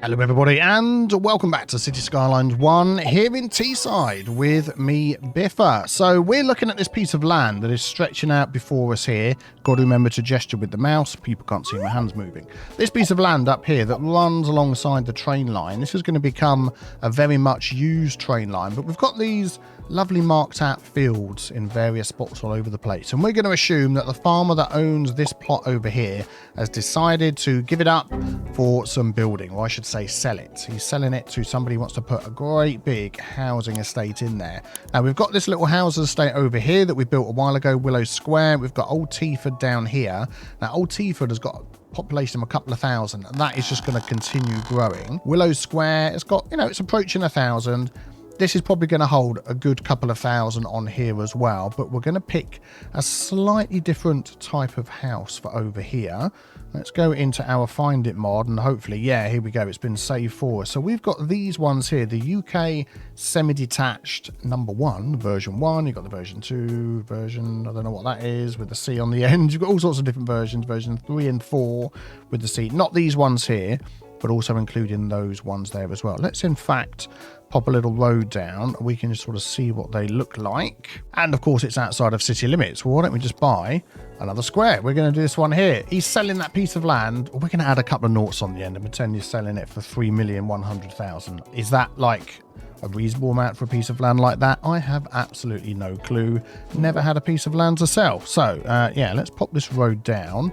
Hello everybody and welcome back to City Skylines 1 here in Teaside with me, Biffa. So we're looking at this piece of land that is stretching out before us here. Got to remember to gesture with the mouse, people can't see my hands moving. This piece of land up here that runs alongside the train line, this is going to become a very much used train line, but we've got these lovely marked out fields in various spots all over the place, and we're going to assume that the farmer that owns this plot over here has decided to give it up for some building, or I should say sell it. He's selling it to somebody who wants to put a great big housing estate in there. Now we've got this little housing estate over here that we built a while ago, Willow Square. We've got Old Teaford down here. Now Old Teaford has got a population of a couple of thousand, and that is just going to continue growing. Willow Square, it's got, it's approaching 1,000. This is probably going to hold a good couple of thousand on here as well, but we're going to pick a slightly different type of house for over here. Let's go into our Find It mod, and hopefully, yeah, here we go. It's been saved for us. So we've got these ones here, the UK semi-detached #1, version 1. You've got the version 2, version, I don't know what that is, with the C on the end. You've got all sorts of different versions, version 3 and 4 with the C. Not these ones here, but also including those ones there as well. Let's, in fact, pop a little road down. We can just sort of see what they look like. And, of course, it's outside of city limits. Well, why don't we just buy another square? We're going to do this one here. He's selling that piece of land. We're going to add a couple of noughts on the end and pretend he's selling it for 3,100,000. Is that, like, a reasonable amount for a piece of land like that? I have absolutely no clue. Never had a piece of land to sell. So, yeah, let's pop this road down.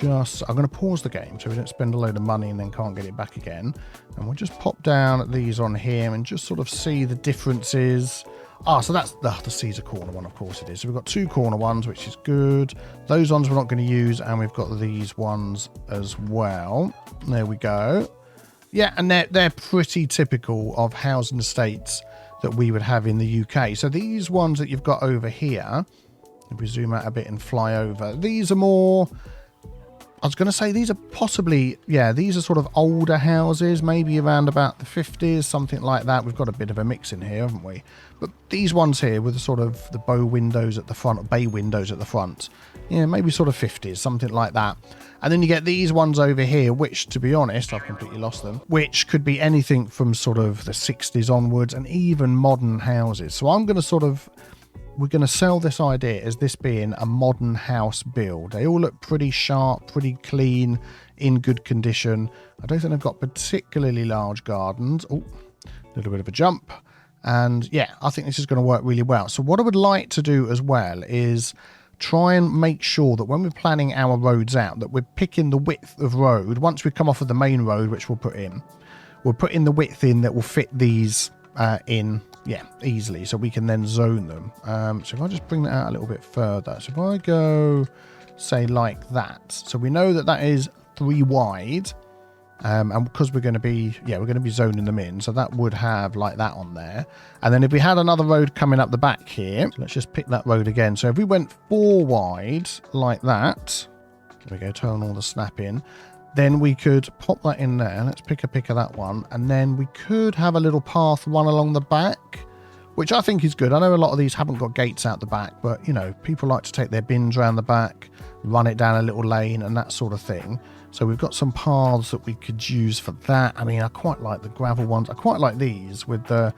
I'm going to pause the game so we don't spend a load of money and then can't get it back again. And we'll just pop down these on here and just sort of see the differences. So that's the C's a corner one, of course it is. So we've got 2 corner ones, which is good. Those ones we're not going to use, and we've got these ones as well. There we go. Yeah, and they're pretty typical of housing estates that we would have in the UK. So these ones that you've got over here, if we zoom out a bit and fly over, these are more... I was going to say these are possibly, yeah, these are sort of older houses, maybe around about the 50s, something like that. We've got a bit of a mix in here, haven't we? But these ones here with the sort of the bow windows at the front, or bay windows at the front, yeah, maybe sort of 50s, something like that. And then you get these ones over here, which, to be honest, I've completely lost them, which could be anything from sort of the 60s onwards and even modern houses. So I'm going to sort of... We're going to sell this idea as this being a modern house build. They all look pretty sharp, pretty clean, in good condition. I don't think they've got particularly large gardens. Oh, a little bit of a jump. And yeah, I think this is going to work really well. So what I would like to do as well is try and make sure that when we're planning our roads out, that we're picking the width of road. Once we come off of the main road, which we'll put in the width in that will fit these in. Yeah, easily, so we can then zone them. So if I just bring that out a little bit further, so if I go, say, like that, so we know that that is 3 wide, and because we're going to be, zoning them in, so that would have like that on there. And then if we had another road coming up the back here, so let's just pick that road again. So if we went 4 wide like that, there we go, turn all the snap in. Then we could pop that in there. Let's pick a pick of that one. And then we could have a little path run along the back, which I think is good. I know a lot of these haven't got gates out the back, but, people like to take their bins around the back, run it down a little lane and that sort of thing. So we've got some paths that we could use for that. I mean, I quite like the gravel ones. I quite like these with the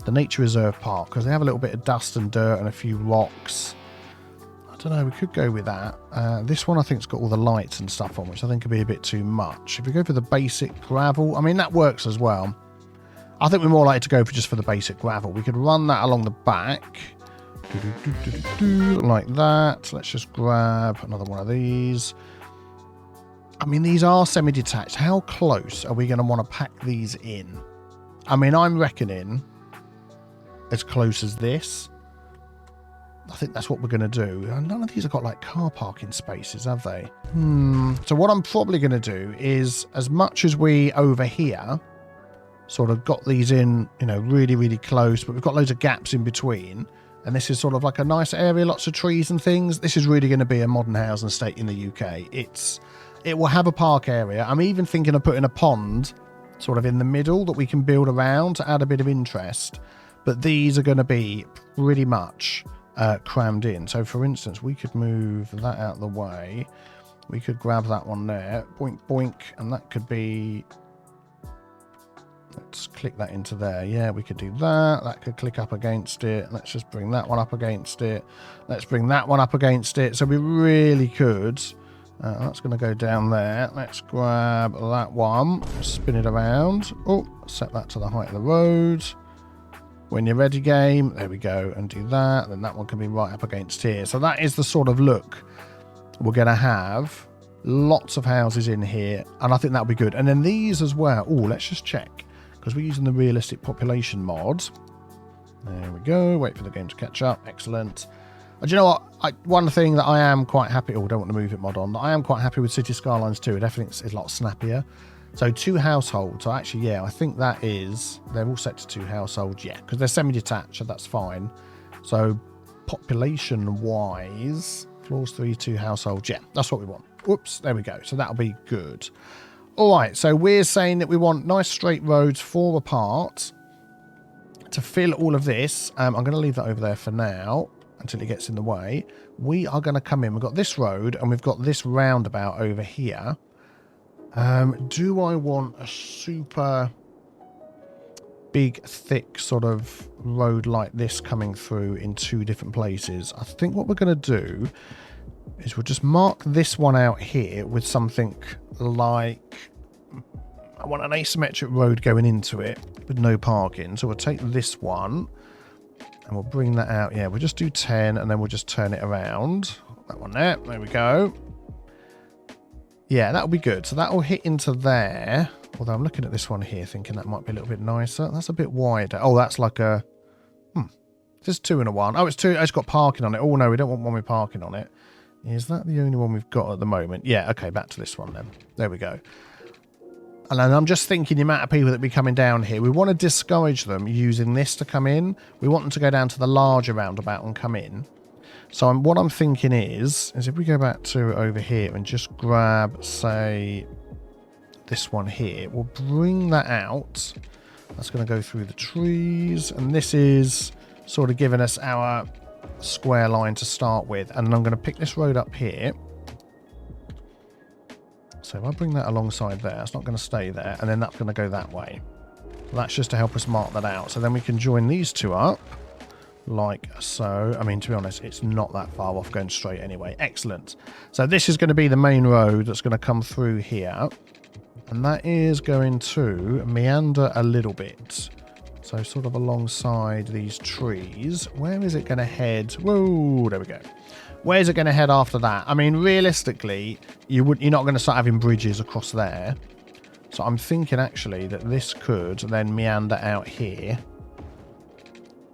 Nature Reserve Park because they have a little bit of dust and dirt and a few rocks. I don't know, we could go with that. This one I think has got all the lights and stuff on, which I think could be a bit too much. If we go for the basic gravel, I mean, that works as well. I think we're more likely to go for just for the basic gravel. We could run that along the back. Like that. Let's just grab another one of these. I mean, these are semi-detached. How close are we going to want to pack these in? I mean, I'm reckoning as close as this. I think that's what we're going to do. None of these have got like car parking spaces, have they? So what I'm probably going to do is, as much as we over here sort of got these in, really, really close, but we've got loads of gaps in between. And this is sort of like a nice area, lots of trees and things. This is really going to be a modern housing estate in the UK. It will have a park area. I'm even thinking of putting a pond sort of in the middle that we can build around to add a bit of interest. But these are going to be pretty much crammed in. So for instance, we could move that out of the way. We could grab that one there, boink boink, and that could be Let's click that into there. Yeah, we could do that. That could click up against it. Let's just bring that one up against it. Let's bring that one up against it. So we really could. That's going to go down there. Let's grab that one. Spin it around. Oh, set that to the height of the road. When you're ready, game. There we go. And do that. Then that one can be right up against here. So that is the sort of look we're going to have. Lots of houses in here. And I think that'll be good. And then these as well. Oh, let's just check. Because we're using the realistic population mod. There we go. Wait for the game to catch up. Excellent. And do you know what? One thing that I am quite happy... Oh, don't want to move it mod on. I am quite happy with City Skylines 2. Everything is a lot snappier. So 2 households. So actually, yeah, I think that is... They're all set to 2 households. Yeah, because they're semi-detached, so that's fine. So population-wise, floors 3, 2 households. Yeah, that's what we want. Whoops, there we go. So that'll be good. All right, so we're saying that we want nice straight roads 4 apart to fill all of this. I'm going to leave that over there for now until it gets in the way. We are going to come in. We've got this road and we've got this roundabout over here. Do I want a super big, thick sort of road like this coming through in 2 different places? I think what we're going to do is we'll just mark this one out here with something like, I want an asymmetric road going into it with no parking. So we'll take this one and we'll bring that out. Yeah, we'll just do 10 and then we'll just turn it around. That one there. There we go. Yeah, that'll be good. So that'll hit into there. Although I'm looking at this one here thinking that might be a little bit nicer. That's a bit wider. Oh, that's like a... There's 2 and a 1. Oh, it's 2. It's got parking on it. Oh, no, we don't want one with parking on it. Is that the only one we've got at the moment? Yeah, okay, back to this one then. There we go. And then I'm just thinking the amount of people that be coming down here. We want to discourage them using this to come in. We want them to go down to the larger roundabout and come in. So what I'm thinking is if we go back to over here and just grab, say, this one here. We'll bring that out. That's going to go through the trees. And this is sort of giving us our... square line to start with, and then I'm going to pick this road up here. So if I bring that alongside there, it's not going to stay there, and then that's going to go that way. That's just to help us mark that out. So then we can join these 2 up like so. I mean, to be honest, it's not that far off going straight anyway. Excellent. So this is going to be the main road that's going to come through here, and that is going to meander a little bit. So sort of alongside these trees. Where is it going to head? Whoa, there we go. Where's it going to head after that? I mean, realistically, you're not going to start having bridges across there. So I'm thinking actually that this could then meander out here.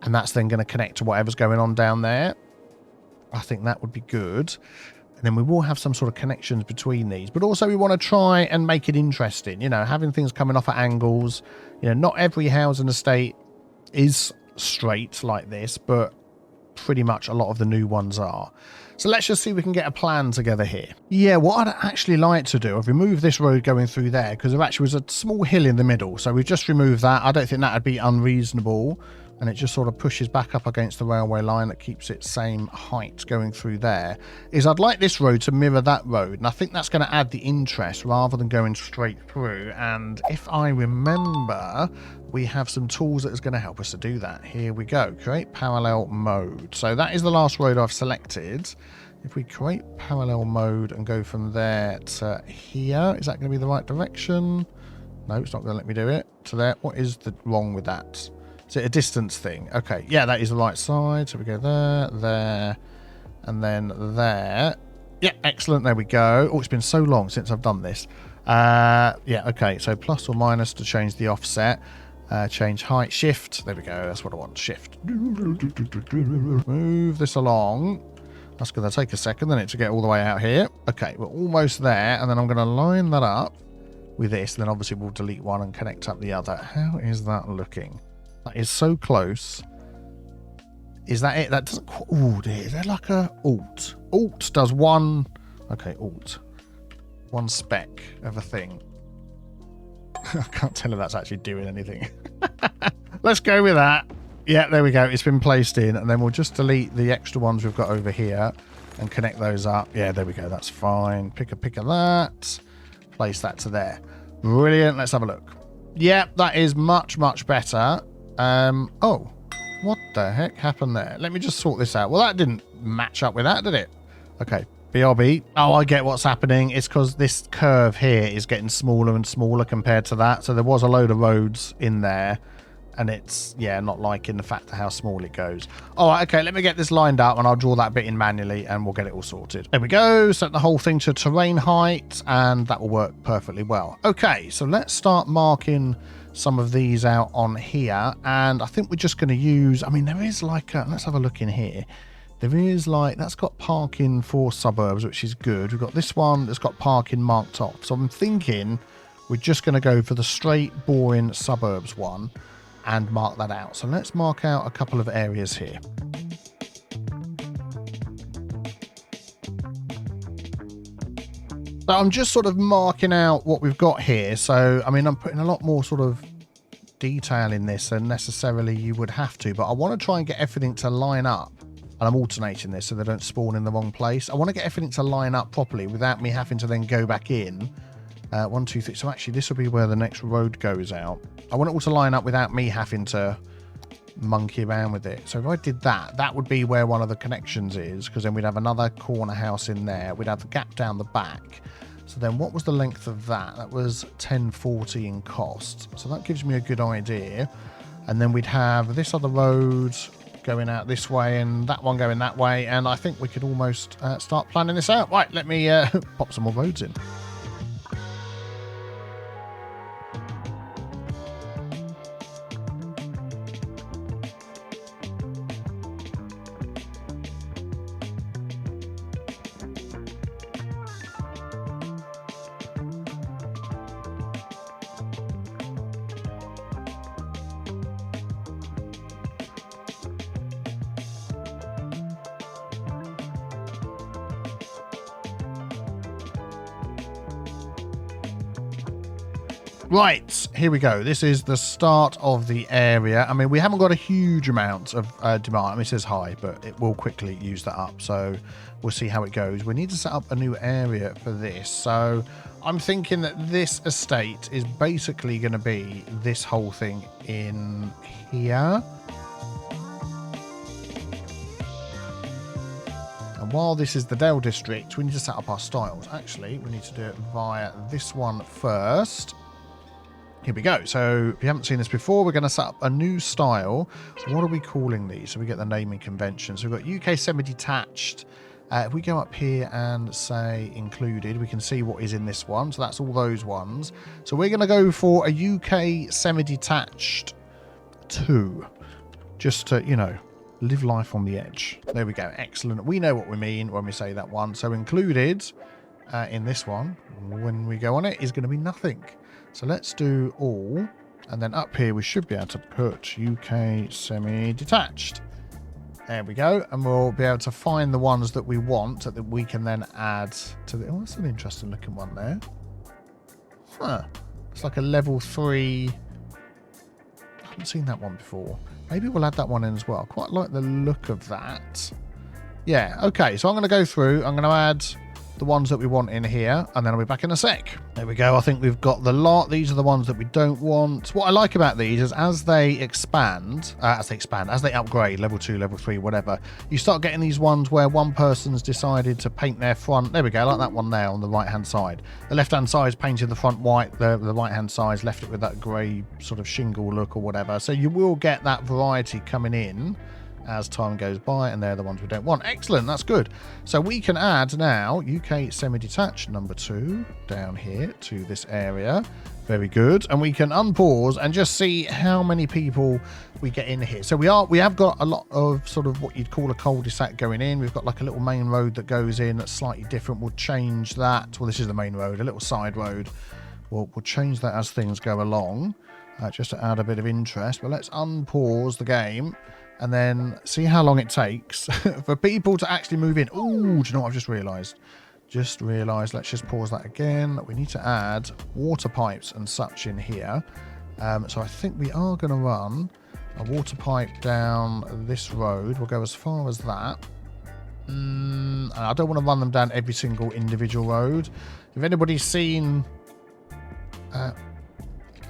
And that's then going to connect to whatever's going on down there. I think that would be good. And then we will have some sort of connections between these. But also we want to try and make it interesting. You know, having things coming off at angles. You know, not every housing estate is straight like this, but pretty much a lot of the new ones are. So let's just see if we can get a plan together here. Yeah, what I'd actually like to do, I've removed this road going through there because there actually was a small hill in the middle. So we've just removed that. I don't think that would be unreasonable. And it just sort of pushes back up against the railway line that keeps it same height going through there. Is I'd like this road to mirror that road. And I think that's going to add the interest rather than going straight through. And if I remember, we have some tools that is going to help us to do that. Here we go. Create parallel mode. So that is the last road I've selected. If we create parallel mode and go from there to here, is that going to be the right direction? No, it's not going to let me do it. To there. What is wrong with that? Is it a distance thing? Okay, yeah, that is the right side. So we go there, there, and then there. Yeah, excellent. There we go. Oh, it's been so long since I've done this. Yeah, okay. So plus or minus to change the offset. Change height. Shift. There we go. That's what I want. Shift. Move this along. That's going to take a second, then to get all the way out here. Okay, we're almost there. And then I'm going to line that up with this. Then obviously we'll delete one and connect up the other. How is that looking? That is so close. Is that it? That doesn't... Oh, dear. Is there like a alt? Alt does one... Okay, alt. One spec of a thing. I can't tell if that's actually doing anything. Let's go with that. Yeah, there we go. It's been placed in. And then we'll just delete the extra ones we've got over here and connect those up. Yeah, there we go. That's fine. Pick a pick of that. Place that to there. Brilliant. Let's have a look. Yeah, that is much, much better. Oh, what the heck happened there? Let me just sort this out. Well, that didn't match up with that, did it? Okay, BRB. Oh, I get what's happening. It's because this curve here is getting smaller and smaller compared to that. So there was a load of roads in there. And it's, yeah, not liking the fact of how small it goes. All right, okay, let me get this lined up and I'll draw that bit in manually and we'll get it all sorted. There we go. Set the whole thing to terrain height and that will work perfectly well. Okay, so let's start marking some of these out on here. And I think we're just going to use, I mean, there is like, let's have a look in here. There is like, that's got parking for suburbs, which is good. We've got this one that's got parking marked off. So I'm thinking we're just going to go for the straight, boring suburbs one and mark that out. So let's mark out a couple of areas here. So I'm just sort of marking out what we've got here. So, I mean, I'm putting a lot more sort of detail in this than necessarily you would have to, but I want to try and get everything to line up. And I'm alternating this so they don't spawn in the wrong place. I want to get everything to line up properly without me having to then go back in. 1, 2, 3. So actually, this will be where the next road goes out. I want it all to line up without me having to monkey around with it. So if I did that, that would be where one of the connections is, because then we'd have another corner house in there. We'd have the gap down the back. So then what was the length of that? That was 1040 in cost. So that gives me a good idea. And then we'd have this other road going out this way and that one going that way. And I think we could almost start planning this out. Right, let me pop some more roads in. Right, here we go. This is the start of the area. I mean, we haven't got a huge amount of demand. I mean, it says high, but it will quickly use that up. So we'll see how it goes. We need to set up a new area for this. So I'm thinking that this estate is basically going to be this whole thing in here. And while this is the Dell District, we need to set up our styles. Actually, we need to do it via this one first. Here we go. So if you haven't seen this before, we're going to set up a new style. What are we calling these? So we get the naming convention. So we've got UK semi-detached. If we go up here and say included, we can see what is in this one. So that's all those ones. So we're going to go for a UK semi-detached 2. Just to, you know, live life on the edge. There we go. Excellent. We know what we mean when we say that one. So included in this one, when we go on it, is going to be nothing. So let's do all, and then up here we should be able to put UK semi-detached. There we go, and we'll be able to find the ones that we want that we can then add to the... Oh, that's an interesting looking one there. Huh. It's like a level 3... I haven't seen that one before. Maybe we'll add that one in as well. Quite like the look of that. Yeah, okay, so I'm going to go through. I'm going to add the ones that we want in here, and then I'll be back in a sec. There we go. I think we've got the lot. These are the ones that we don't want. What I like about these is as they expand, as they upgrade, level 2, level 3, whatever, you start getting these ones where one person's decided to paint their front. There we go, like that one there on the right-hand side. The left-hand side's painted the front white, the right-hand side's left it with that grey sort of shingle look or whatever. So you will get that variety coming in as time goes by, and they're the ones we don't want. Excellent, that's good. So we can add now UK semi-detached number 2 down here to this area. Very good. And we can unpause and just see how many people we get in here. So we have got a lot of sort of what you'd call a cul-de-sac going in. We've got like a little main road that goes in that's slightly different. We'll change that. Well, this is the main road, a little side road. We'll change that as things go along, just to add a bit of interest. But let's unpause the game and then see how long it takes for people to actually move in. Oh, do you know what I've just realised? Let's just pause that again. We need to add water pipes and such in here. So I think we are going to run a water pipe down this road. We'll go as far as that. And I don't want to run them down every single individual road. If anybody's seen...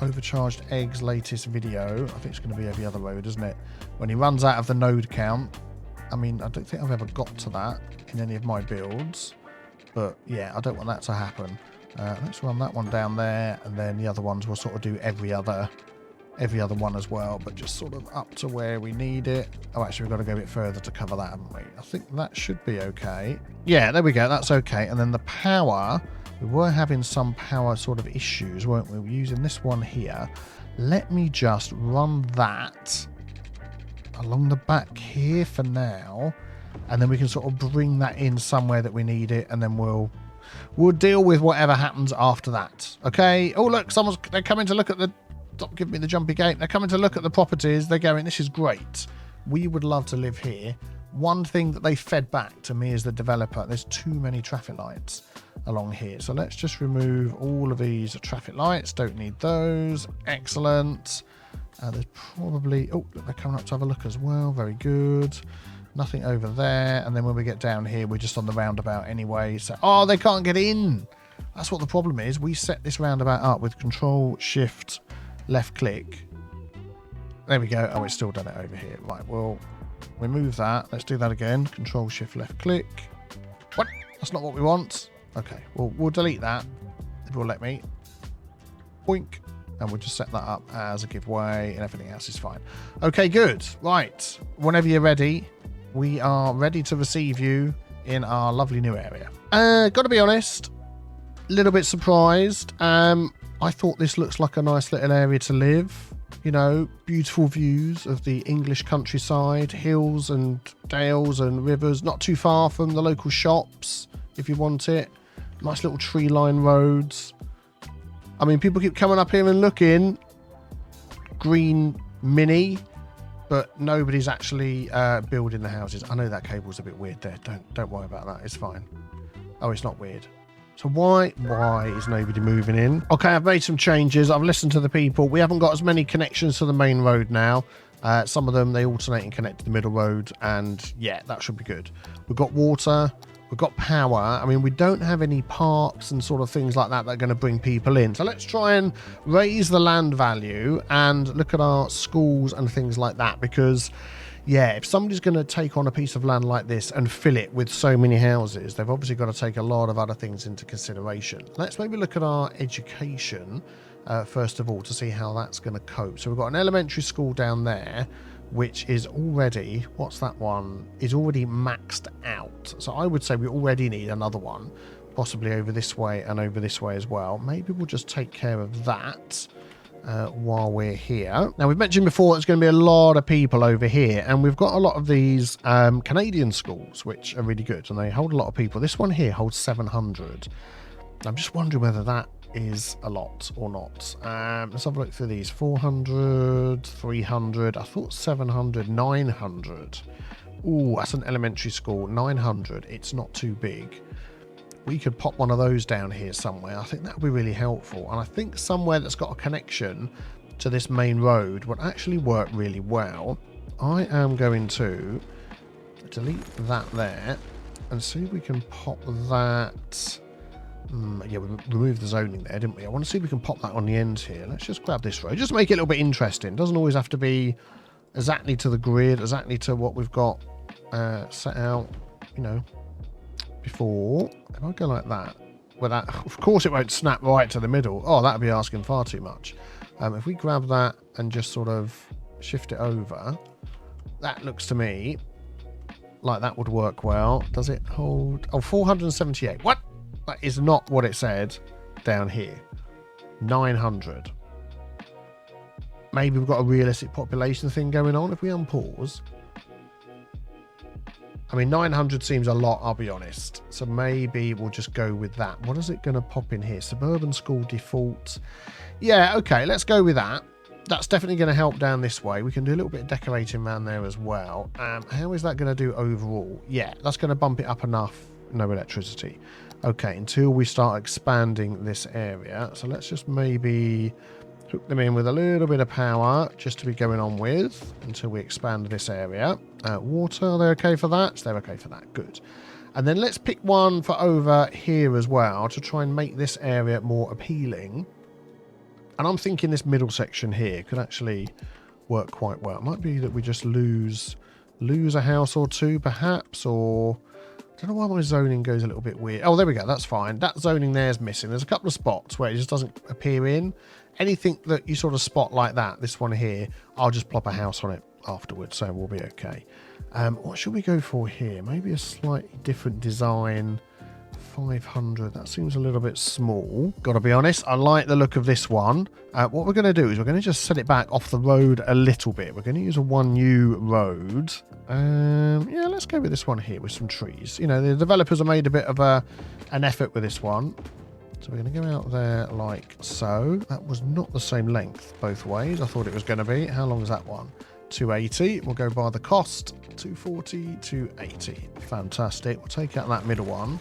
Overcharged eggs latest video. I think it's going to be every other road, isn't it? When he runs out of the node count. I mean, I don't think I've ever got to that in any of my builds. But yeah, I don't want that to happen. Let's run that one down there, and then the other ones we'll sort of do every other one as well, but just sort of up to where we need it. Oh, actually, we've got to go a bit further to cover that, haven't we? I think that should be okay. Yeah, there we go. That's okay. And then the power, we were having some power sort of issues, weren't we? We're using this one here. Let me just run that along the back here for now, and then we can sort of bring that in somewhere that we need it, and then we'll deal with whatever happens after that. Okay. Oh, look, they're coming to look at the... Stop giving me the jumpy gate. They're coming to look at the properties. They're going, this is great. We would love to live here. One thing that they fed back to me as the developer, there's too many traffic lights along here. So let's just remove all of these traffic lights. Don't need those. Excellent. There's probably... Oh, look, they're coming up to have a look as well. Very good. Nothing over there. And then when we get down here, we're just on the roundabout anyway. So, oh, they can't get in. That's what the problem is. We set this roundabout up with Control, Shift, left click. There we go. Oh, it's still done it over here. Right, we'll remove that. Let's do that again. Control, Shift, left click. What? That's not what we want. Okay, we'll delete that if you'll let me. Boink. And we'll just set that up as a giveaway, and everything else is fine. Okay, good. Right. Whenever you're ready, we are ready to receive you in our lovely new area. Got to be honest, a little bit surprised. I thought this looks like a nice little area to live. You know, beautiful views of the English countryside, hills and dales and rivers, not too far from the local shops if you want it. Nice little tree-lined roads. I mean, people keep coming up here and looking. Green mini, but nobody's actually building the houses. I know that cable's a bit weird there. Don't worry about that. It's fine. Oh, it's not weird. So why is nobody moving in? Okay, I've made some changes. I've listened to the people. We haven't got as many connections to the main road now. Some of them, they alternate and connect to the middle road. And yeah, that should be good. We've got water. We've got power. I mean, we don't have any parks and sort of things like that that are going to bring people in. So let's try and raise the land value and look at our schools and things like that. Because... yeah, if somebody's going to take on a piece of land like this and fill it with so many houses, they've obviously got to take a lot of other things into consideration. Let's maybe look at our education, first of all, to see how that's going to cope. So we've got an elementary school down there, which is already, what's that one? Is already maxed out. So I would say we already need another one, possibly over this way and over this way as well. Maybe we'll just take care of that. While we're here. Now, we've mentioned before there's going to be a lot of people over here, and we've got a lot of these Canadian schools, which are really good, and they hold a lot of people. This one here holds 700. I'm just wondering whether that is a lot or not. Let's have a look through these. 400, 300. I thought 700, 900. Ooh, that's an elementary school. 900. It's not too big. We could pop one of those down here somewhere. I think that would be really helpful. And I think somewhere that's got a connection to this main road would actually work really well. I am going to delete that there and see if we can pop that. Yeah, we removed the zoning there, didn't we? I want to see if we can pop that on the end here. Let's just grab this road. Just make it a little bit interesting. Doesn't always have to be exactly to the grid, exactly to what we've got set out, you know, before. If I go like that, well, that, of course it won't snap right to the middle. Oh, that would be asking far too much. If we grab that and just sort of shift it over, that looks to me like that would work well. Does it hold? Oh, 478. What? That is not what it said down here. 900. Maybe we've got a realistic population thing going on. If we unpause, I mean, 900 seems a lot, I'll be honest. So maybe we'll just go with that. What is it going to pop in here? Suburban school default. Yeah, okay, let's go with that. That's definitely going to help down this way. We can do a little bit of decorating around there as well. How is that going to do overall? Yeah, that's going to bump it up enough. No electricity. Okay, until we start expanding this area. So let's just maybe hook them in with a little bit of power just to be going on with until we expand this area. Water, they're okay for that? They're okay for that. Good. And then let's pick one for over here as well to try and make this area more appealing. And I'm thinking this middle section here could actually work quite well. It might be that we just lose a house or two, perhaps, or... I don't know why my zoning goes a little bit weird. Oh, there we go. That's fine. That zoning there is missing. There's a couple of spots where it just doesn't appear in. Anything that you sort of spot like that, this one here, I'll just plop a house on it afterwards, so we'll be okay. What should we go for here? Maybe a slightly different design. 500. That seems a little bit small. Got to be honest, I like the look of this one. What we're going to do is we're going to just set it back off the road a little bit. We're going to use a 1U road. Yeah, let's go with this one here with some trees. You know, the developers have made a bit of an effort with this one. So we're going to go out there like so. That was not the same length both ways. I thought it was going to be. How long is that one? 280. We'll go by the cost. 240, 280. Fantastic. We'll take out that middle one.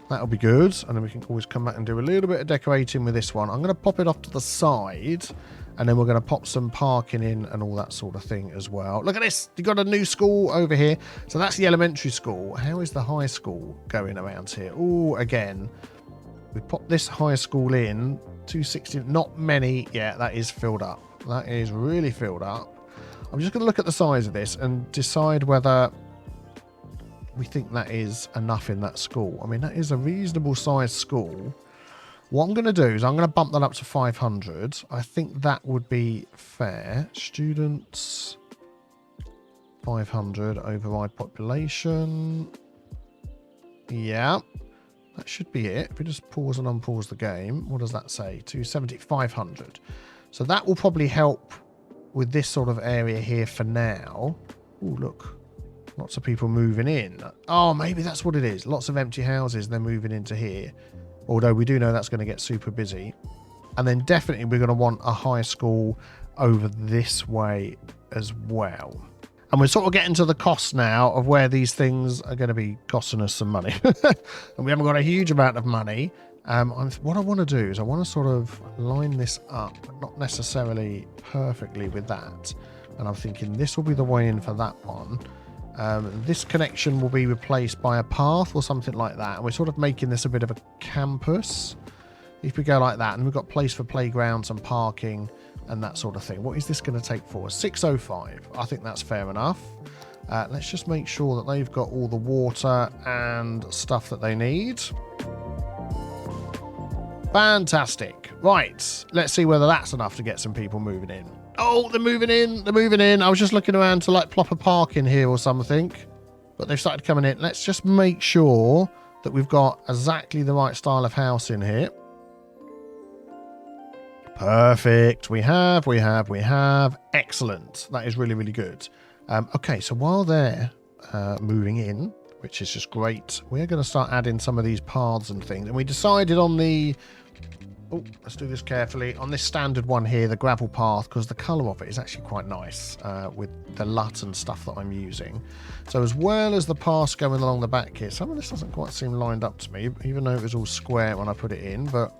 That'll be good. And then we can always come back and do a little bit of decorating with this one. I'm going to pop it off to the side. And then we're going to pop some parking in and all that sort of thing as well. Look at this. You've got a new school over here. So that's the elementary school. How is the high school going around here? Oh, again, we pop this high school in. 260. Not many. Yeah, that is filled up. That is really filled up. I'm just going to look at the size of this and decide whether we think that is enough in that school. I mean, that is a reasonable sized school. What I'm going to do is I'm going to bump that up to 500. I think that would be fair. Students, 500, override population. Yeah, that should be it. If we just pause and unpause the game, what does that say? 270, 500. So that will probably help with this sort of area here for now. Oh, look. Lots of people moving in. Oh, maybe that's what it is. Lots of empty houses and they're moving into here. Although we do know that's going to get super busy. And then definitely we're going to want a high school over this way as well. And we're sort of getting to the cost now of where these things are going to be costing us some money. And we haven't got a huge amount of money. What I want to do is I want to sort of line this up, but not necessarily perfectly with that. And I'm thinking this will be the way in for that one. This connection will be replaced by a path or something like that. And we're sort of making this a bit of a campus. If we go like that, and we've got place for playgrounds and parking and that sort of thing. What is this going to take for us? 605. I think that's fair enough. Let's just make sure that they've got all the water and stuff that they need. Fantastic. Right. Let's see whether that's enough to get some people moving in. Oh, they're moving in. They're moving in. I was just looking around to like plop a park in here or something. But they've started coming in. Let's just make sure that we've got exactly the right style of house in here. Perfect. We have. Excellent. That is really, really good. Okay, so while they're moving in, which is just great, we're going to start adding some of these paths and things. And we decided on the... Oh, let's do this carefully. On this standard one here, the gravel path, because the colour of it is actually quite nice with the LUT and stuff that I'm using. So as well as the paths going along the back here, some of this doesn't quite seem lined up to me, even though it was all square when I put it in, but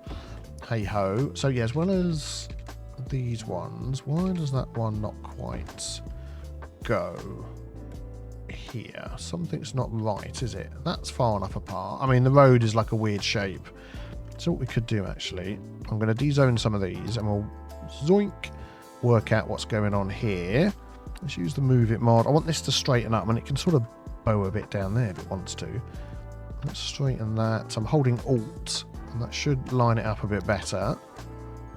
hey-ho. So yeah, as well as these ones, why does that one not quite go here? Something's not right, is it? That's far enough apart. I mean, the road is like a weird shape. So what we could do, actually, I'm going to dezone some of these and we'll zoink, work out what's going on here. Let's use the move it mod. I want this to straighten up, and it can sort of bow a bit down there if it wants to. Let's straighten that. So I'm holding Alt, and that should line it up a bit better.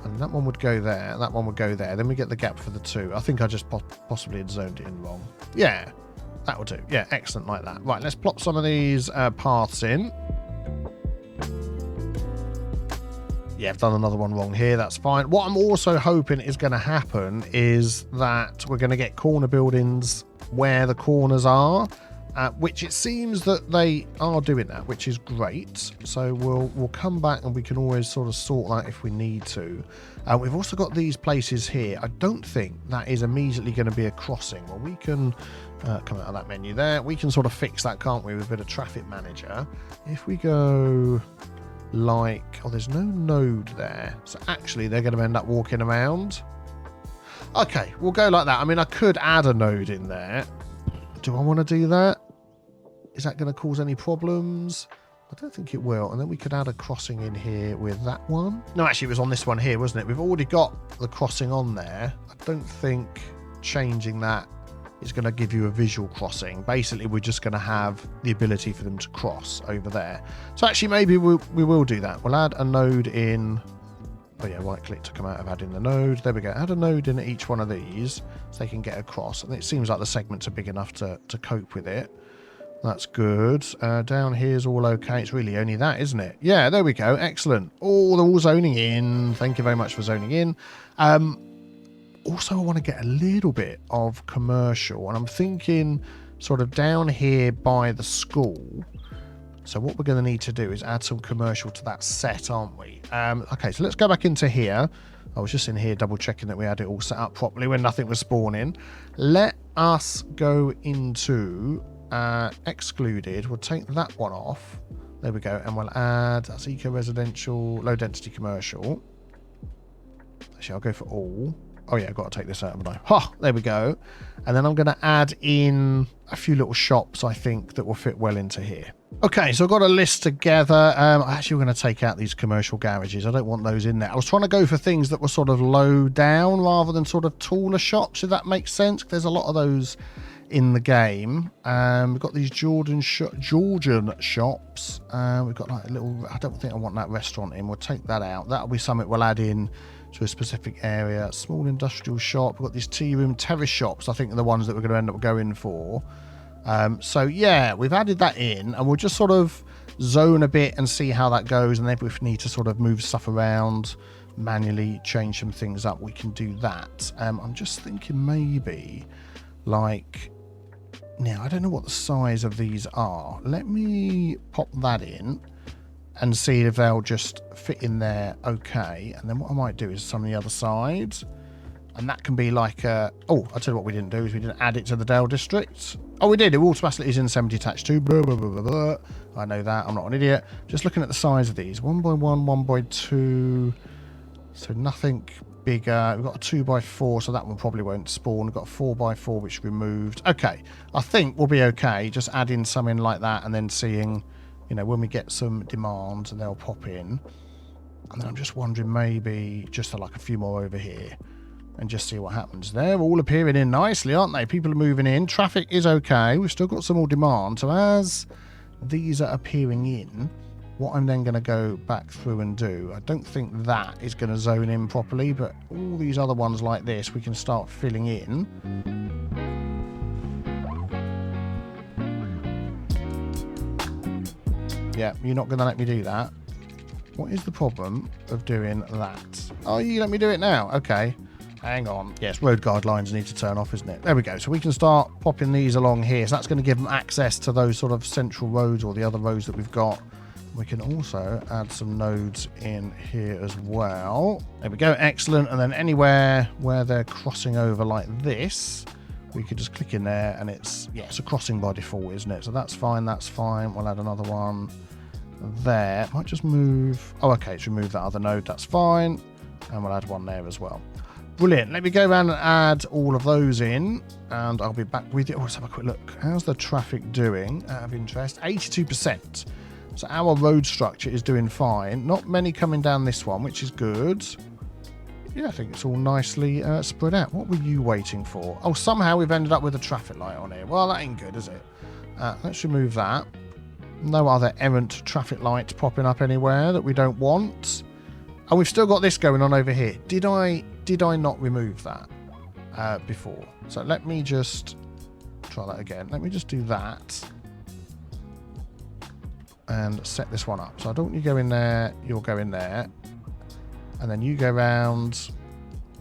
And that one would go there, that one would go there. Then we get the gap for the two. I think I just possibly had zoned it in wrong. Yeah, that will do. Yeah, excellent like that. Right, let's plop some of these paths in. Yeah, I've done another one wrong here. That's fine. What I'm also hoping is going to happen is that we're going to get corner buildings where the corners are, which it seems that they are doing that, which is great. So we'll come back and we can always sort of sort that if we need to. We've also got these places here. I don't think that is immediately going to be a crossing. Well, we can come out of that menu there. We can sort of fix that, can't we, with a bit of traffic manager. If we go... like, oh, there's no node there, so actually they're going to end up walking around. Okay, we'll go like that. I mean, I could add a node in there. Do I want to do that? Is that going to cause any problems? I don't think it will. And then we could add a crossing in here with that one. No, actually, it was on this one here, wasn't it? We've already got the crossing on there. I don't think changing that is going to give you a visual crossing. Basically, we're just going to have the ability for them to cross over there. So actually, maybe we will do that. We'll add a node in. Oh yeah, right click to come out of adding the node. There we go. Add a node in each one of these so they can get across. And it seems like the segments are big enough to cope with it. That's good. Down here's all okay. It's really only that, isn't it? Yeah, there we go. Excellent. Oh, they're all zoning in. Thank you very much for zoning in. Also, I want to get a little bit of commercial. And I'm thinking sort of down here by the school. So what we're going to need to do is add some commercial to that set, aren't we? Okay, so let's go back into here. I was just in here double checking that we had it all set up properly when nothing was spawning. Let us go into... excluded. We'll take that one off. There we go. And we'll add, that's eco-residential, low-density commercial. Actually, I'll go for all. Oh yeah, I've got to take this out, haven't I? Ha! There we go. And then I'm going to add in a few little shops, I think, that will fit well into here. Okay, so I've got a list together. Actually, we're going to take out these commercial garages. I don't want those in there. I was trying to go for things that were sort of low down rather than sort of taller shops, if that makes sense. There's a lot of those in the game. We've got these Georgian shops. We've got like a little, I don't think I want that restaurant in. We'll take that out. That'll be something we'll add in to a specific area. Small industrial shop. We've got these tea room terrace shops, I think are the ones that we're going to end up going for. So yeah, we've added that in and we'll just sort of zone a bit and see how that goes. And then if we need to sort of move stuff around, manually change some things up, we can do that. I'm just thinking maybe like, now I don't know what the size of these are. Let me pop that in and see if they'll just fit in there okay. And then what I might do is some of the other sides. And that can be like a... Oh, I'll tell you what we didn't do is we didn't add it to the Dale District. Oh, we did. It automatically is in 70 attached to. Blah, blah, blah, blah, blah. I know that. I'm not an idiot. Just looking at the size of these. 1x1, 1x2. So nothing bigger. We've got a 2x4, so that one probably won't spawn. We've got a 4x4, which removed. Okay. I think we'll be okay. Just adding something like that and then seeing... You know, when we get some demands and they'll pop in. And then I'm just wondering maybe just like a few more over here. And just see what happens. They're all appearing in nicely, aren't they? People are moving in. Traffic is okay. We've still got some more demand. So as these are appearing in, what I'm then going to go back through and do, I don't think that is going to zone in properly, but all these other ones like this, we can start filling in. Yeah, you're not going to let me do that. What is the problem of doing that? Oh, you let me do it now. Okay. Hang on. Yes, road guidelines need to turn off, isn't it? There we go. So we can start popping these along here. So that's going to give them access to those sort of central roads or the other roads that we've got. We can also add some nodes in here as well. There we go. Excellent. And then anywhere where they're crossing over like this, we could just click in there and it's a crossing by default, isn't it? So that's fine. That's fine. We'll add another one there. Might just move. Oh, okay. It's removed that other node. That's fine. And we'll add one there as well. Brilliant. Let me go around and add all of those in and I'll be back with you. Oh, let's have a quick look. How's the traffic doing out of interest? 82%. So our road structure is doing fine. Not many coming down this one, which is good. Yeah, I think it's all nicely spread out. What were you waiting for? Oh, somehow we've ended up with a traffic light on here. Well, that ain't good, is it? Let's remove that. No other errant traffic lights popping up anywhere that we don't want. And we've still got this going on over here. Did I not remove that before? So let me just try that again. Let me just do that. And set this one up. So I don't want you go in there. You'll go in there. And then you go round.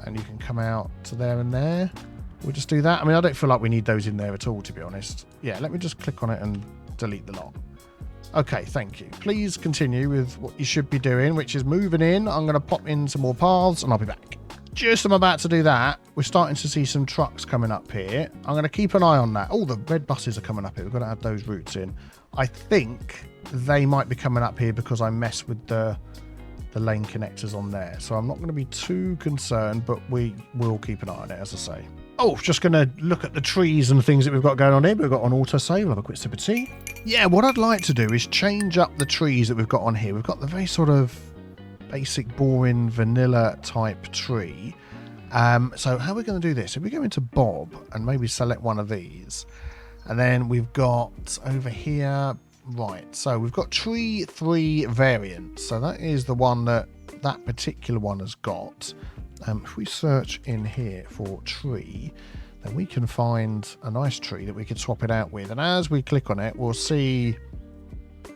And you can come out to there and there. We'll just do that. I mean, I don't feel like we need those in there at all, to be honest. Yeah, let me just click on it and delete the lot. Okay, thank you. Please continue with what you should be doing, which is moving in. I'm going to pop in some more paths and I'll be back. Just I'm about to do that. We're starting to see some trucks coming up here. I'm going to keep an eye on that. Oh, the red buses are coming up here. We've got to add those routes in. I think they might be coming up here because I messed with the lane connectors on there. So I'm not going to be too concerned, but we will keep an eye on it, as I say. Oh, just going to look at the trees and things that we've got going on here. We've got on autosave. We'll have a quick sip of tea. Yeah, what I'd like to do is change up the trees that we've got on here. We've got the very sort of basic, boring, vanilla type tree. So how are we going to do this? If we go into Bob and maybe select one of these, and then we've got over here, right, so we've got tree 3 variant. So that is the one that particular one has got. If we search in here for tree, then we can find a nice tree that we could swap it out with. And as we click on it, we'll see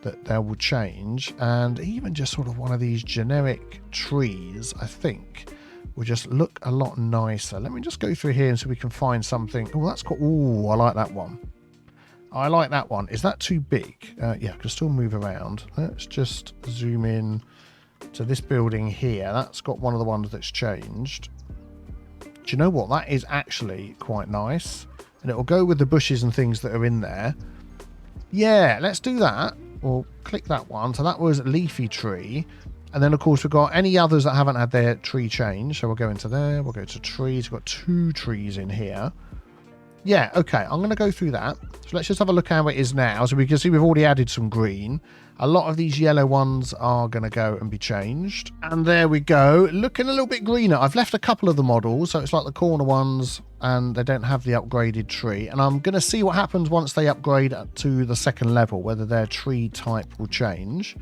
that they will change. And even just sort of one of these generic trees, I think, will just look a lot nicer. Let me just go through here and see if we can find something. Oh, that's cool. Oh, I like that one. I like that one. Is that too big? Yeah, I can still move around. Let's just zoom in to this building here. That's got one of the ones that's changed. Do you know what? That is actually quite nice. And it'll go with the bushes and things that are in there. Yeah, let's do that. We'll click that one. So that was leafy tree. And then, of course, we've got any others that haven't had their tree change. So we'll go into there. We'll go to trees. We've got 2 trees in here. Yeah, okay. I'm going to go through that. So let's just have a look how it is now. So we can see we've already added some green. A lot of these yellow ones are going to go and be changed. And there we go. Looking a little bit greener. I've left a couple of the models. So it's like the corner ones and they don't have the upgraded tree. And I'm going to see what happens once they upgrade to the 2nd level, whether their tree type will change.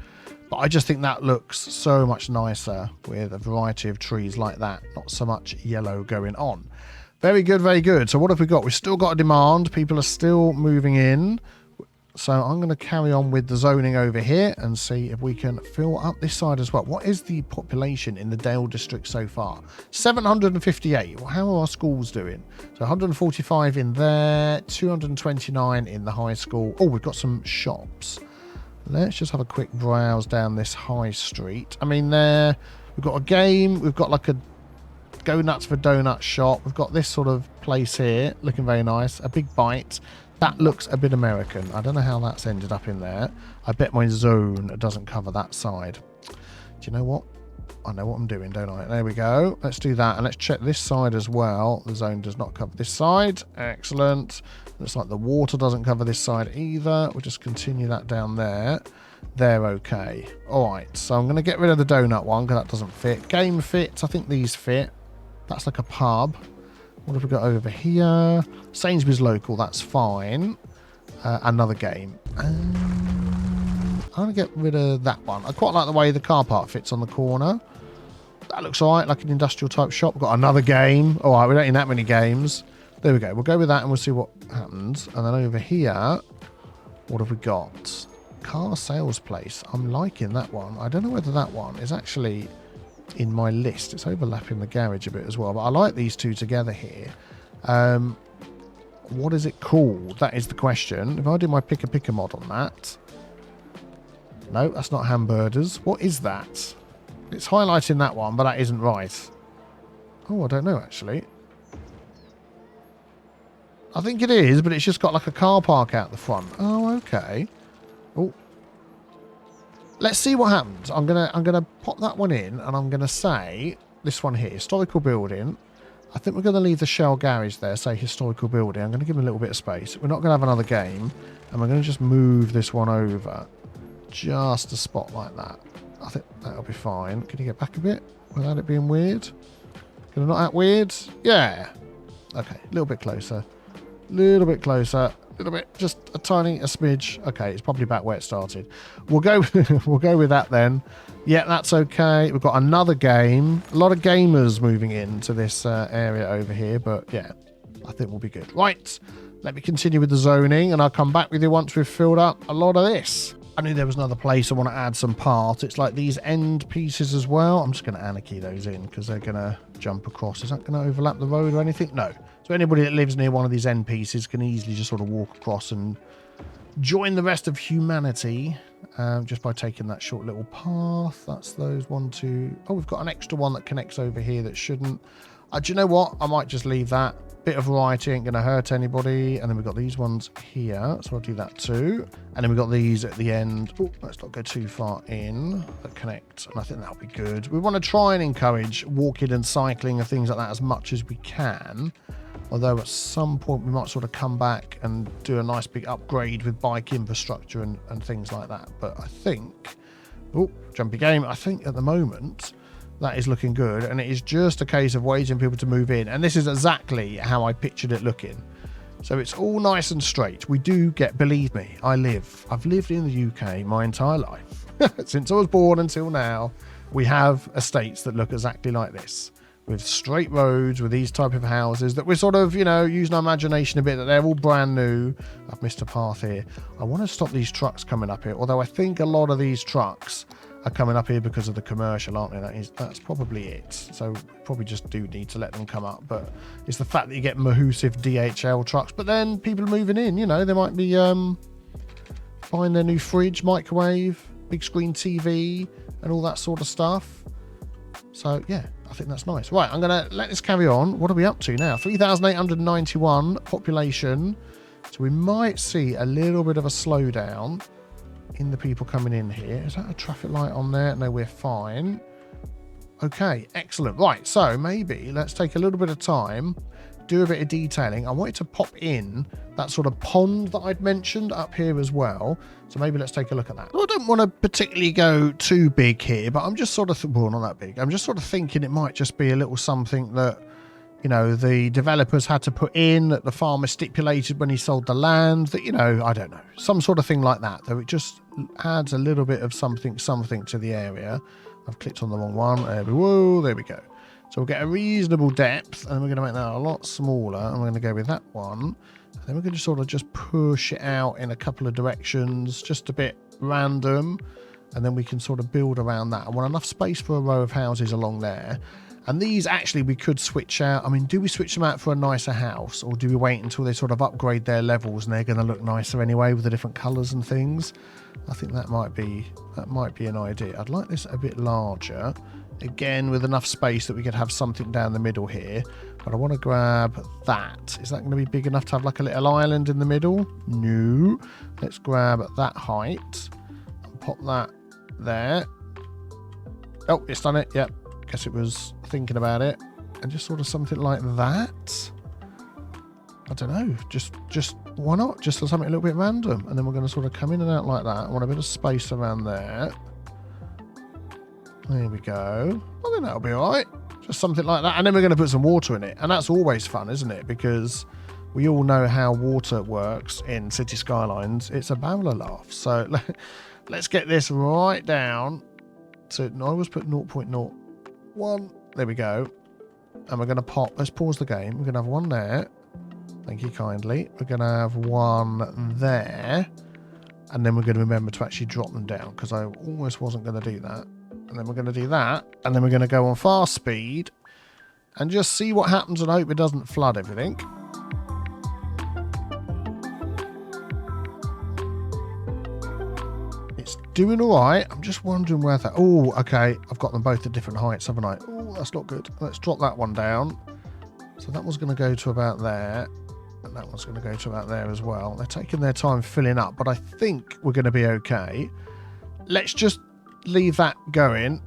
But I just think that looks so much nicer with a variety of trees like that. Not so much yellow going on. Very good, very good. So what have we got? We've still got a demand. People are still moving in. So I'm going to carry on with the zoning over here and see if we can fill up this side as well. What is the population in the Dale district so far? 758. Well, how are our schools doing? So 145 in there, 229 in the high school. Oh, we've got some shops. Let's just have a quick browse down this high street. I mean, there we've got a game. We've got like a Go Nuts for Donuts shop. We've got this sort of place here looking very nice. A Big Bite. That looks a bit American. I don't know how that's ended up in there. I bet my zone doesn't cover that side. Do you know what? I know what I'm doing, don't I? There we go. Let's do that. And let's check this side as well. The zone does not cover this side. Excellent. Looks like the water doesn't cover this side either. We'll just continue that down there. They're okay. All right. So I'm going to get rid of the donut one because that doesn't fit. Game fits. I think these fit. That's like a pub. What have we got over here? Sainsbury's local. That's fine. Another game. I'm going to get rid of that one. I quite like the way the car park fits on the corner. That looks all right, like an industrial type shop. We've got another game. All right, we don't need that many games. There we go. We'll go with that and we'll see what happens. And then over here, what have we got? Car sales place. I'm liking that one. I don't know whether that one is actually in my list. It's overlapping the garage a bit as well, but I like these two together here. What is it called? That is the question. If I do my pick-a-picker mod on that. No, that's not hamburgers. What is that? It's highlighting that one, but that isn't right. Oh, I don't know actually. I think it is, but it's just got like a car park out the front. Oh, okay. Oh. Let's see what happens. I'm gonna pop that one in, and I'm gonna say this one here, historical building. I think we're gonna leave the shell garage there. Say historical building. I'm gonna give him a little bit of space. We're not gonna have another game, and we're gonna just move this one over, just a spot like that. I think that'll be fine. Can you get back a bit without it being weird? Can it not act weird? Yeah. Okay, a little bit closer. Little bit closer. Little bit, just a smidge. Okay, it's probably back where it started. We'll go with that then. Yeah, that's okay. We've got another game. A lot of gamers moving into this area over here, but yeah, I think we'll be good. Right, let me continue with the zoning, and I'll come back with you once we've filled up a lot of this. I knew there was another place I want to add some parts. It's like these end pieces as well. I'm just going to anarchy those in because they're going to jump across. Is that going to overlap the road or anything? No. So anybody that lives near one of these end pieces can easily just sort of walk across and join the rest of humanity just by taking that short little path. That's those 1, 2. Oh, we've got an extra one that connects over here that shouldn't. Do you know what? I might just leave that. Bit of variety ain't going to hurt anybody. And then we've got these ones here. So I'll do that too. And then we've got these at the end. Oh, let's not go too far in. That connect. And I think that'll be good. We want to try and encourage walking and cycling and things like that as much as we can. Although at some point we might sort of come back and do a nice big upgrade with bike infrastructure and things like that. But I think, oh, jumpy game, I think at the moment that is looking good, and it is just a case of waiting for people to move in. And this is exactly how I pictured it looking. So it's all nice and straight. We do get, believe me, I've lived in the UK my entire life. Since I was born until now, we have estates that look exactly like this, with straight roads, with these type of houses that we're sort of, you know, using our imagination a bit, that they're all brand new. I've missed a path here. I want to stop these trucks coming up here, although I think a lot of these trucks are coming up here because of the commercial, aren't they? That's probably it. So probably just do need to let them come up. But it's the fact that you get massive DHL trucks, but then people are moving in, you know, they might be buying their new fridge, microwave, big screen TV and all that sort of stuff. So yeah, I think that's nice. Right, I'm gonna let this carry on. What are we up to now? 3,891 population. So we might see a little bit of a slowdown in the people coming in here. Is that a traffic light on there? No, we're fine. Okay, excellent. Right, so maybe let's take a little bit of time, do a bit of detailing. I wanted to pop in that sort of pond that I'd mentioned up here as well. So maybe let's take a look at that. I don't want to particularly go too big here, but I'm just sort of, well, not that big. I'm just sort of thinking it might just be a little something that, you know, the developers had to put in, that the farmer stipulated when he sold the land, that, you know, I don't know, some sort of thing like that, though it just adds a little bit of something to the area. I've clicked on the wrong one. Whoa, there we go. So we'll get a reasonable depth, and we're going to make that a lot smaller, and we're going to go with that one. And then we're going to sort of just push it out in a couple of directions, just a bit random, and then we can sort of build around that. I want enough space for a row of houses along there. And these actually we could switch out. I mean, do we switch them out for a nicer house, or do we wait until they sort of upgrade their levels and they're going to look nicer anyway with the different colours and things? I think that might be an idea. I'd like this a bit larger, again with enough space that we could have something down the middle here. But I want to grab that. Is that going to be big enough to have like a little island in the middle? No. Let's grab that height and pop that there. Oh, it's done it. Yep. Guess it was thinking about it, and just sort of something like that. I don't know, just why not, just something a little bit random. And then we're going to sort of come in and out like that. I want a bit of space around there. There we go. I think that'll be all right, just something like that. And then we're going to put some water in it, and that's always fun, isn't it? Because we all know how water works in City Skylines. It's a barrel of laughs. So let's get this right down to, I always put 0.01. There we go. And we're going to pop, let's pause the game. We're going to have one there. Thank you kindly. We're going to have one there. And then we're going to remember to actually drop them down, because I almost wasn't going to do that. And then we're going to do that. And then we're going to go on fast speed and just see what happens, and hope it doesn't flood everything. Doing all right. I'm just wondering where that... Oh, okay. I've got them both at different heights, haven't I? Oh, that's not good. Let's drop that one down. So that one's going to go to about there. And that one's going to go to about there as well. They're taking their time filling up, but I think we're going to be okay. Let's just leave that going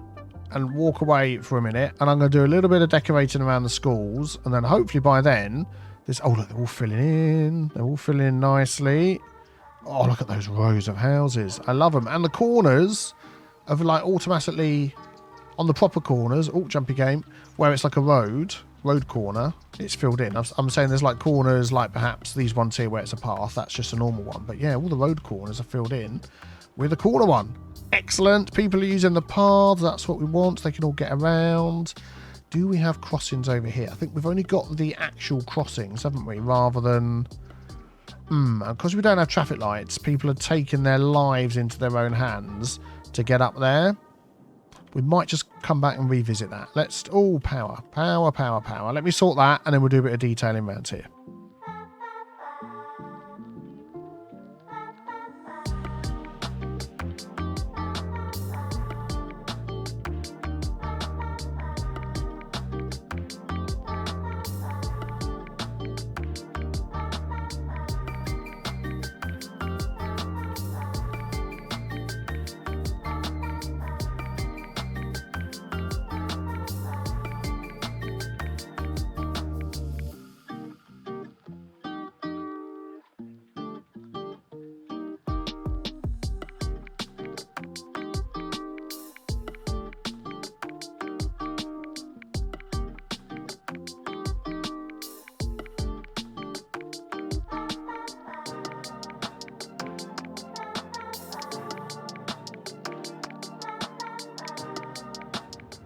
and walk away for a minute. And I'm going to do a little bit of decorating around the schools. And then hopefully by then... Oh, look, they're all filling in. They're all filling in nicely. Oh, look at those rows of houses. I love them. And the corners of like automatically on the proper corners. Oh, jumpy game. Where it's like a road corner. It's filled in. I'm saying there's like corners like perhaps these ones here where it's a path. That's just a normal one. But yeah, all the road corners are filled in with a corner one. Excellent. People are using the paths. That's what we want. They can all get around. Do we have crossings over here? I think we've only got the actual crossings, haven't we? Rather than... because we don't have traffic lights, people are taking their lives into their own hands to get up there. We might just come back and revisit that. Let's... Oh, power. Let me sort that, and then we'll do a bit of detailing around here.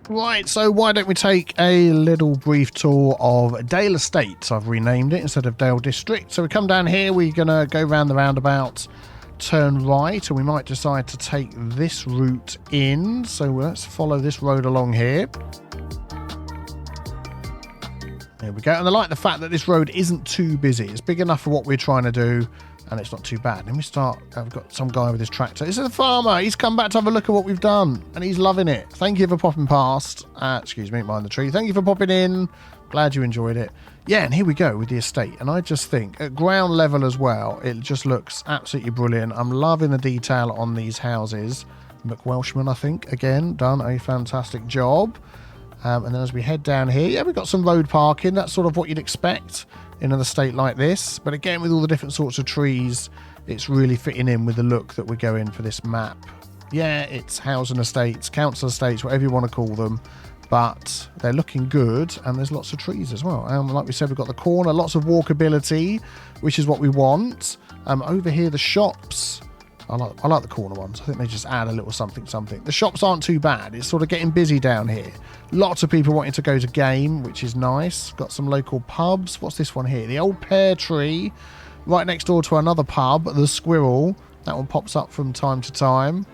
Right, so why don't we take a little brief tour of Dale Estates. I've renamed it instead of Dale District. So we come down here, we're going to go round the roundabout, turn right, and we might decide to take this route in. So let's follow this road along here. There we go. And I like the fact that this road isn't too busy. It's big enough for what we're trying to do, and it's not too bad. Then we start, I've got some guy with his tractor. This is the farmer. He's come back to have a look at what we've done, and he's loving it. Thank you for popping past. Excuse me, behind the tree. Thank you for popping in. Glad you enjoyed it. Yeah, and here we go with the estate. And I just think, at ground level as well, it just looks absolutely brilliant. I'm loving the detail on these houses. McWelshman, I think, again, done a fantastic job. And then as we head down here, yeah, we've got some road parking. That's sort of what you'd expect in an estate like this. But again, with all the different sorts of trees, it's really fitting in with the look that we're going for this map. Yeah, it's housing estates, council estates, whatever you want to call them. But they're looking good, and there's lots of trees as well. And like we said, we've got the corner, lots of walkability, which is what we want. Over here, the shops. I like the corner ones. I think they just add a little something. The shops aren't too bad. It's sort of getting busy down here. Lots of people wanting to go to game, which is nice. Got some local pubs. What's this one here? The Old Pear Tree, right next door to another pub, the Squirrel. That one pops up from time to time.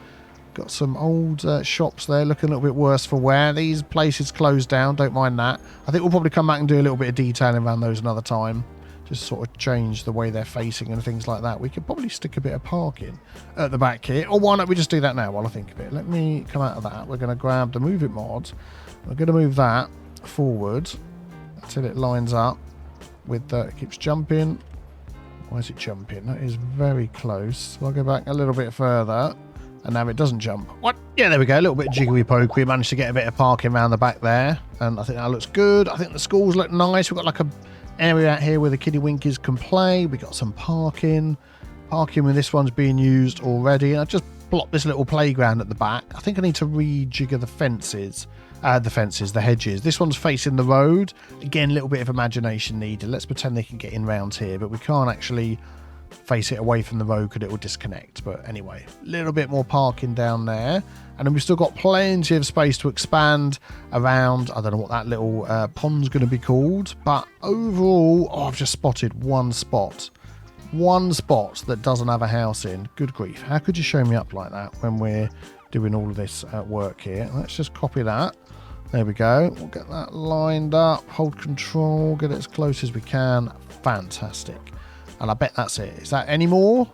Got some old shops there, looking a little bit worse for wear. These places closed down. Don't mind that. I think we'll probably come back and do a little bit of detailing around those another time. Just sort of change the way they're facing and things like that. We could probably stick a bit of parking at the back here. Or why don't we just do that now while I think of it? Let me come out of that. We're going to grab the Move It mod. We're going to move that forward until it lines up with the... It keeps jumping. Why is it jumping? That is very close. I'll go back a little bit further. And now it doesn't jump. What? Yeah, there we go. A little bit of jiggery poke. We managed to get a bit of parking around the back there. And I think that looks good. I think the schools look nice. We've got like a... area out here where the kiddie winkies can play. We got some parking when this one's being used already, and I just blocked this little playground at the back. I think I need to rejigger the hedges. This one's facing the road. Again, a little bit of imagination needed. Let's pretend they can get in round here, but we can't actually face it away from the road because it will disconnect. But anyway, a little bit more parking down there, and then we've still got plenty of space to expand around. I don't know what that little pond's going to be called, but overall, I've just spotted one spot that doesn't have a house in. Good grief, how could you show me up like that when we're doing all of this work here? Let's just copy that. There we go. We'll get that lined up, hold control, get it as close as we can. Fantastic. And I bet that's it. Is that any more?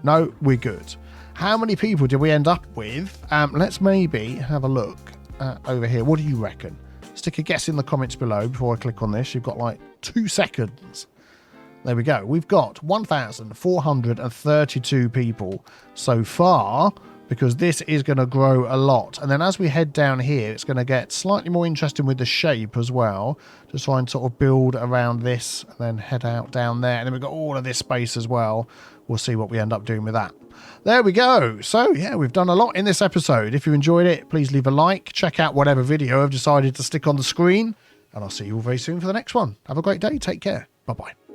No, we're good. How many people did we end up with? Let's maybe have a look over here. What do you reckon? Stick a guess in the comments below before I click on this. You've got like 2 seconds. There we go. We've got 1,432 people so far, because this is going to grow a lot. And then as we head down here, it's going to get slightly more interesting with the shape as well, to try and sort of build around this and then head out down there. And then we've got all of this space as well. We'll see what we end up doing with that. There we go. So yeah, we've done a lot in this episode. If you enjoyed it, please leave a like. Check out whatever video I've decided to stick on the screen, and I'll see you all very soon for the next one. Have a great day. Take care. Bye-bye.